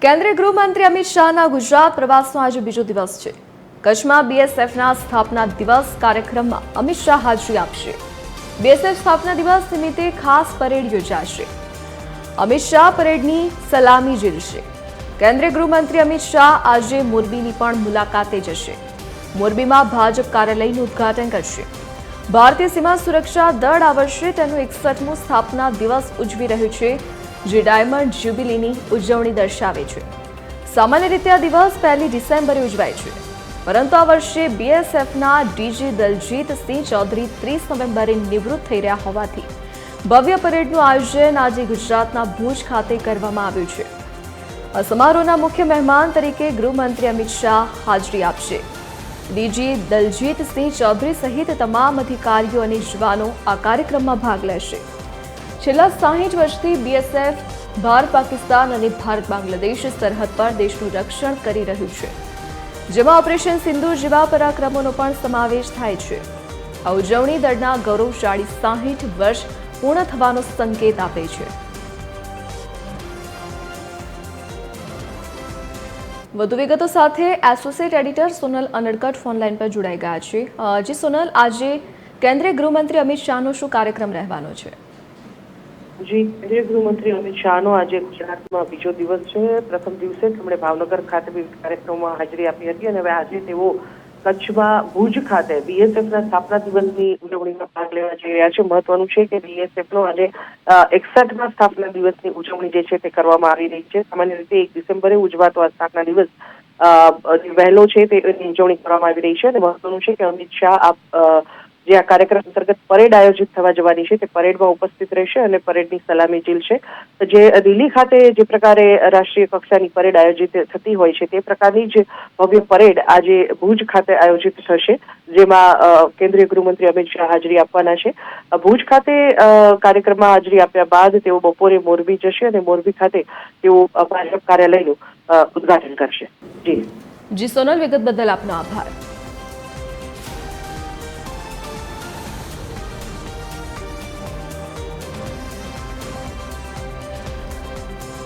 કેન્દ્રીય ગૃહમંત્રી અમિત શાહના ગુજરાત પ્રવાસનો આજે બીજો દિવસ છે। કચ્છમાં બીએસએફના સ્થાપના દિવસ કાર્યક્રમમાં અમિત શાહ હાજરી આપશે। બીએસએફ સ્થાપના દિવસ નિમિત્તે ખાસ પરેડ યોજાશે। અમિત શાહ પરેડની સલામી ઝીલશે। કેન્દ્રીય ગૃહમંત્રી અમિત શાહ આજે મોરબીની પણ મુલાકાતે જશે। મોરબીમાં ભાજપ કાર્યાલયનું ઉદ્ઘાટન કરશે। ભારતીય સીમા સુરક્ષા દળ આ વર્ષે તેનું 61મો સ્થાપના દિવસ ઉજવી રહ્યું છે, જે ડાયમંડ જ્યુબિલીની ઉજવણી દર્શાવે છે। સામાન્ય રીતે આ દિવસ 1 ડિસેમ્બરે ઉજવાય છે, પરંતુ આ વર્ષે બીએસએફના ડીજી દલજીત સિંહ ચૌધરી 30 નવેમ્બરે નિવૃત્ત થઈ રહ્યા હોવાથી ભવ્ય પરેડનું આયોજન આજે ગુજરાતના ભુજ ખાતે કરવામાં આવ્યું છે। આ સમારોહના મુખ્ય મહેમાન તરીકે ગૃહમંત્રી અમિત શાહ હાજરી આપશે। ડીજી દલજીત સિંહ ચૌધરી સહિત તમામ અધિકારીઓ અને જવાનો આ કાર્યક્રમમાં ભાગ લેશે। છેલ્લા 60 વર્ષથી બીએસએફ ભારત પાકિસ્તાન અને ભારત બાંગ્લાદેશ સરહદ પર દેશનું રક્ષણ કરી રહ્યું છે, જેમાં ઓપરેશન સિંદૂર જેવા પરાક્રમોનો પણ સમાવેશ થાય છે। આ ઉજવણી દળના ગૌરવશાળી 60 વર્ષ પૂર્ણ થવાનો સંકેત આપે છે। વધુ વિગતો સાથે associate editor Sonal Anadkat phone line પર જોડાઈ ગયા છે। જી સોનલ, આજે કેન્દ્રીય ગૃહમંત્રી અમિત શાહનો શું કાર્યક્રમ રહેવાનો છે? જી, કેન્દ્રીય ગૃહમંત્રી અમિત શાહનો આજે ગુજરાતમાં બીજો દિવસ છે। પ્રથમ દિવસે તેમણે ભાવનગર ખાતે વિવિધ કાર્યક્રમોમાં હાજરી આપી હતી અને હવે આજે તેઓ કચ્છમાં ભુજ ખાતે બીએસએફના સ્થાપના દિવસની ઉજવણીમાં ભાગ લેવા જઈ રહ્યા છે। મહત્વનું છે કે બીએસએફનો આજે 61મા સ્થાપના દિવસની ઉજવણી જે છે તે કરવામાં આવી રહી છે। સામાન્ય રીતે 1 ડિસેમ્બરે ઉજવાતો આ સ્થાપના દિવસ વહેલો છે તેની ઉજવણી કરવામાં આવી રહી છે અને મહત્વનું છે કે અમિત શાહ જે આ કાર્યક્રમ અંતર્ગત પરેડ આયોજિત થવા જવાની છે તે પરેડમાં ઉપસ્થિત રહેશે અને પરેડની સલામી ઝીલશે। જે દિલ્હી ખાતે જે પ્રકારે રાષ્ટ્રીય કક્ષાની પરેડ આયોજિત થતી હોય છે તે પ્રકારની જ ભવ્ય પરેડ આજે ભુજ ખાતે આયોજિત થશે, જેમાં કેન્દ્રીય ગૃહમંત્રી અમિત શાહ હાજરી આપવાના છે। ભુજ ખાતે કાર્યક્રમમાં હાજરી આપ્યા બાદ તેઓ બપોરે મોરબી જશે અને મોરબી ખાતે તેઓ ભાજપ કાર્યાલયનું ઉદ્ઘાટન કરશે। જી સોનલ, વિગત બદલ આપનો આભાર।